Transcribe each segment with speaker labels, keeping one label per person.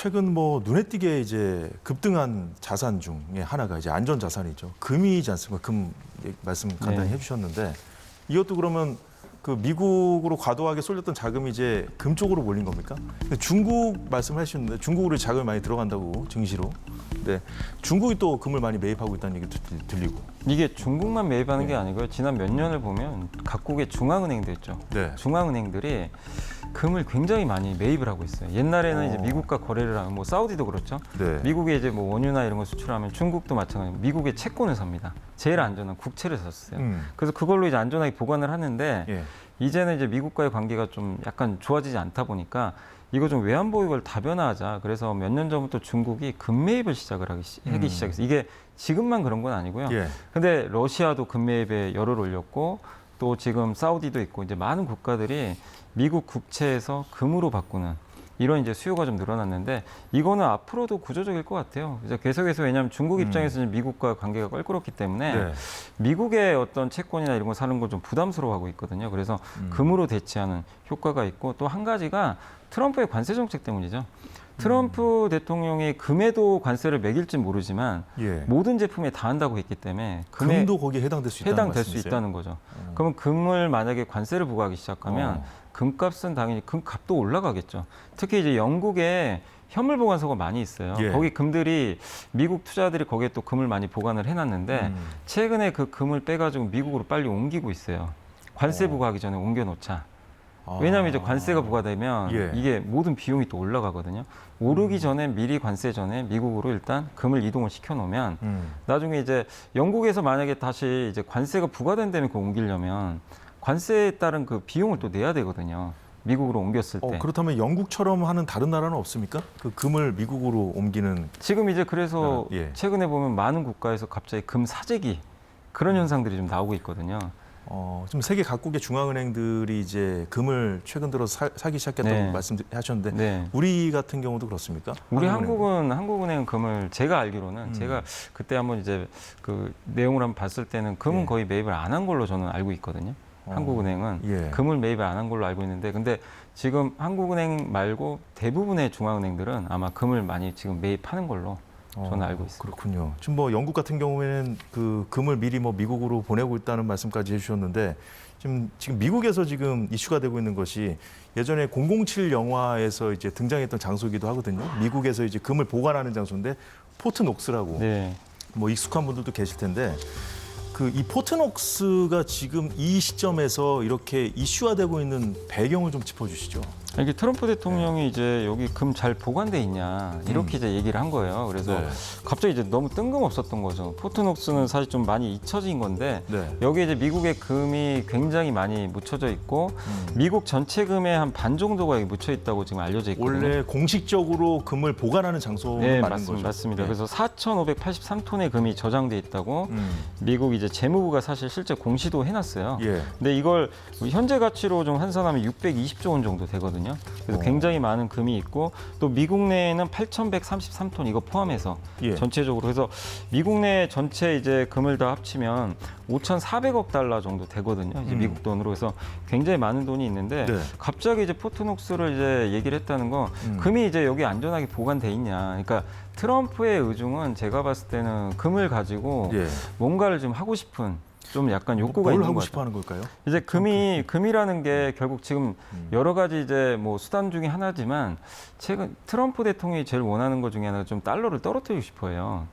Speaker 1: 최근 뭐 눈에 띄게 이제 급등한 자산 중에 하나가 이제 안전 자산이죠. 금이지 않습니까? 금 말씀 간단히 해주셨는데 이것도 그러면 그 미국으로 과도하게 쏠렸던 자금이 이제 금 쪽으로 몰린 겁니까? 근데 중국 말씀하셨는데 중국으로 자금이 많이 들어간다고 증시로. 근데 중국이 또 금을 많이 매입하고 있다는 얘기도 들리고.
Speaker 2: 이게 중국만 매입하는 게 아니고요. 지난 몇 년을 보면 각국의 중앙은행들 있죠.
Speaker 1: 네.
Speaker 2: 중앙은행들이 금을 굉장히 많이 매입을 하고 있어요. 옛날에는 이제 미국과 거래를 하면 뭐 사우디도 그렇죠.
Speaker 1: 네.
Speaker 2: 미국에 이제 뭐 원유나 이런 거 수출하면 중국도 마찬가지로 미국의 채권을 삽니다. 제일 안전한 국채를 샀어요. 그래서 그걸로 이제 안전하게 보관을 하는데
Speaker 1: 예.
Speaker 2: 이제는 이제 미국과의 관계가 좀 약간 좋아지지 않다 보니까 이거 좀 외환 보유고를 다변화하자. 그래서 몇 년 전부터 중국이 금 매입을 하기 시작했어요. 이게 지금만 그런 건 아니고요.
Speaker 1: 예.
Speaker 2: 근데 러시아도 금 매입에 열을 올렸고 또 지금 사우디도 있고 이제 많은 국가들이 미국 국채에서 금으로 바꾸는 이런 이제 수요가 좀 늘어났는데 이거는 앞으로도 구조적일 것 같아요. 그래서 계속해서 왜냐하면 중국 입장에서는 미국과 관계가 껄끄럽기 때문에
Speaker 1: 네.
Speaker 2: 미국의 어떤 채권이나 이런 거 사는 걸 좀 부담스러워하고 있거든요. 그래서 금으로 대체하는 효과가 있고 또 한 가지가 트럼프의 관세 정책 때문이죠. 트럼프 대통령이 금에도 관세를 매길지 모르지만
Speaker 1: 예.
Speaker 2: 모든 제품에 다 한다고 했기 때문에
Speaker 1: 금도 거기에 해당될 수 있다는
Speaker 2: 해당될 수
Speaker 1: 말씀이세요?
Speaker 2: 있다는 거죠. 그러면 금을 만약에 관세를 부과하기 시작하면 금값은 당연히 금값도 올라가겠죠. 특히 이제 영국에 현물 보관소가 많이 있어요.
Speaker 1: 예.
Speaker 2: 거기 금들이 미국 투자들이 거기에 또 금을 많이 보관을 해놨는데 최근에 그 금을 빼가지고 미국으로 빨리 옮기고 있어요. 관세 부과하기 전에 옮겨놓자. 왜냐하면 이제 관세가 부과되면
Speaker 1: 예.
Speaker 2: 이게 모든 비용이 또 올라가거든요. 오르기 전에 미리 관세 전에 미국으로 일단 금을 이동을 시켜놓으면 나중에 이제 영국에서 만약에 다시 이제 관세가 부과된 다음에 그걸 옮기려면 관세에 따른 그 비용을 또 내야 되거든요. 미국으로 옮겼을 때.
Speaker 1: 그렇다면 영국처럼 하는 다른 나라는 없습니까? 그 금을 미국으로 옮기는.
Speaker 2: 지금 이제 그래서
Speaker 1: 예.
Speaker 2: 최근에 보면 많은 국가에서 갑자기 금 사재기 그런 현상들이 좀 나오고 있거든요.
Speaker 1: 지금 세계 각국의 중앙은행들이 이제 금을 최근 들어 사기 시작했다고
Speaker 2: 네.
Speaker 1: 말씀하셨는데
Speaker 2: 네.
Speaker 1: 우리 같은 경우도 그렇습니까?
Speaker 2: 우리
Speaker 1: 한국은행은?
Speaker 2: 한국은행 금을 제가 알기로는 제가 그때 한번 이제 그 내용을 한번 봤을 때는 금은
Speaker 1: 예.
Speaker 2: 거의 매입을 안 한 걸로 저는 알고 있거든요. 한국은행은
Speaker 1: 예.
Speaker 2: 금을 매입을 안 한 걸로 알고 있는데 근데 지금 한국은행 말고 대부분의 중앙은행들은 아마 금을 많이 지금 매입하는 걸로 저는 알고 있습니다.
Speaker 1: 그렇군요. 지금 뭐 영국 같은 경우에는 그 금을 미리 뭐 미국으로 보내고 있다는 말씀까지 해주셨는데 지금 미국에서 지금 이슈가 되고 있는 것이 예전에 007 영화에서 이제 등장했던 장소이기도 하거든요. 미국에서 이제 금을 보관하는 장소인데 포트녹스라고
Speaker 2: 네.
Speaker 1: 뭐 익숙한 분들도 계실 텐데 그 이 포트녹스가 지금 이 시점에서 이렇게 이슈화되고 있는 배경을 좀 짚어주시죠.
Speaker 2: 이게 트럼프 대통령이 이제 여기 금 잘 보관돼 있냐 이렇게 이제 얘기를 한 거예요. 그래서
Speaker 1: 네.
Speaker 2: 갑자기 이제 너무 뜬금없었던 거죠. 포트녹스는 사실 좀 많이 잊혀진 건데
Speaker 1: 네.
Speaker 2: 여기에 이제 미국의 금이 굉장히 많이 묻혀져 있고 미국 전체 금의 한 반 정도가 여기 묻혀 있다고 지금 알려져 있거든요.
Speaker 1: 원래 공식적으로 금을 보관하는 장소는
Speaker 2: 네,
Speaker 1: 맞는
Speaker 2: 맞습니다.
Speaker 1: 거죠.
Speaker 2: 맞습니다.
Speaker 1: 네.
Speaker 2: 그래서 4,583톤의 금이 저장돼 있다고 미국 이제 재무부가 사실 실제 공시도 해놨어요.
Speaker 1: 예.
Speaker 2: 근데 이걸 현재 가치로 좀 환산하면 620조 원 정도 되거든요. 그래서 굉장히 많은 금이 있고 또 미국 내에는 8,133톤 이거 포함해서
Speaker 1: 예.
Speaker 2: 전체적으로 그래서 미국 내 전체 이제 금을 다 합치면 5,400억 달러 정도 되거든요. 이제 미국 돈으로 그래서 굉장히 많은 돈이 있는데
Speaker 1: 네.
Speaker 2: 갑자기 이제 포트녹스를 이제 얘기를 했다는 건 금이 이제 여기 안전하게 보관돼 있냐. 그러니까 트럼프의 의중은 제가 봤을 때는 금을 가지고
Speaker 1: 예.
Speaker 2: 뭔가를 좀 하고 싶은 좀 약간 욕구가
Speaker 1: 뭘
Speaker 2: 있는
Speaker 1: 하고
Speaker 2: 것
Speaker 1: 싶어
Speaker 2: 같아요.
Speaker 1: 하는 걸까요?
Speaker 2: 이제 금이라는 게 결국 지금 여러 가지 이제 뭐 수단 중에 하나지만 최근 트럼프 대통령이 제일 원하는 것 중에 하나가 좀 달러를 떨어뜨리고 싶어요.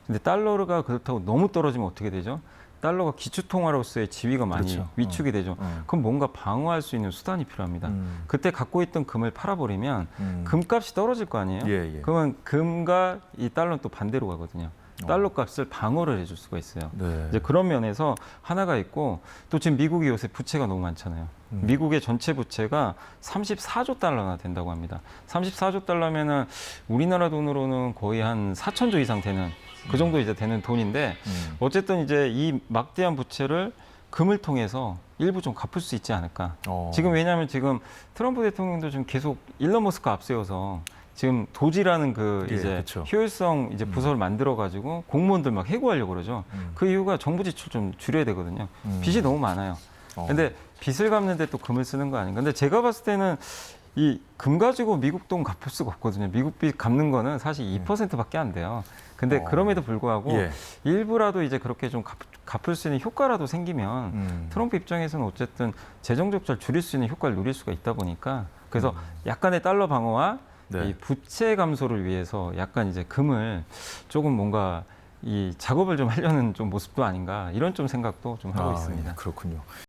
Speaker 2: 근데 달러가 그렇다고 너무 떨어지면 어떻게 되죠? 달러가 기축통화로서의 지위가 많이
Speaker 1: 그렇죠.
Speaker 2: 위축이 되죠. 그럼 뭔가 방어할 수 있는 수단이 필요합니다. 그때 갖고 있던 금을 팔아버리면 금값이 떨어질 거 아니에요?
Speaker 1: 예, 예.
Speaker 2: 그러면 금과 이 달러는 또 반대로 가거든요. 달러 값을 방어를 해줄 수가 있어요.
Speaker 1: 네.
Speaker 2: 이제 그런 면에서 하나가 있고 또 지금 미국이 요새 부채가 너무 많잖아요. 미국의 전체 부채가 34조 달러나 된다고 합니다. 34조 달러면은 우리나라 돈으로는 거의 한 4천조 이상 되는 그 정도 이제 되는 돈인데 어쨌든 이제 이 막대한 부채를 금을 통해서 일부 좀 갚을 수 있지 않을까. 지금 왜냐하면 지금 트럼프 대통령도 지금 계속 일론 머스크 앞세워서 지금 도지라는 그
Speaker 1: 예,
Speaker 2: 이제
Speaker 1: 그렇죠.
Speaker 2: 효율성 이제 부서를 만들어 가지고 공무원들 막 해고하려고 그러죠. 그 이유가 정부 지출 좀 줄여야 되거든요. 빚이 너무 많아요. 근데 빚을 갚는데 또 금을 쓰는 거 아닌가. 근데 제가 봤을 때는 이 금 가지고 미국 돈 갚을 수가 없거든요. 미국 빚 갚는 거는 사실 2%밖에 안 돼요. 근데 그럼에도 불구하고
Speaker 1: 예.
Speaker 2: 일부라도 이제 그렇게 좀 갚을 수 있는 효과라도 생기면 트럼프 입장에서는 어쨌든 재정 적자를 줄일 수 있는 효과를 누릴 수가 있다 보니까 그래서 약간의 달러 방어와
Speaker 1: 네.
Speaker 2: 이 부채 감소를 위해서 약간 이제 금을 조금 뭔가 이 작업을 좀 하려는 좀 모습도 아닌가 이런 좀 생각도 좀 하고 있습니다.
Speaker 1: 예, 그렇군요.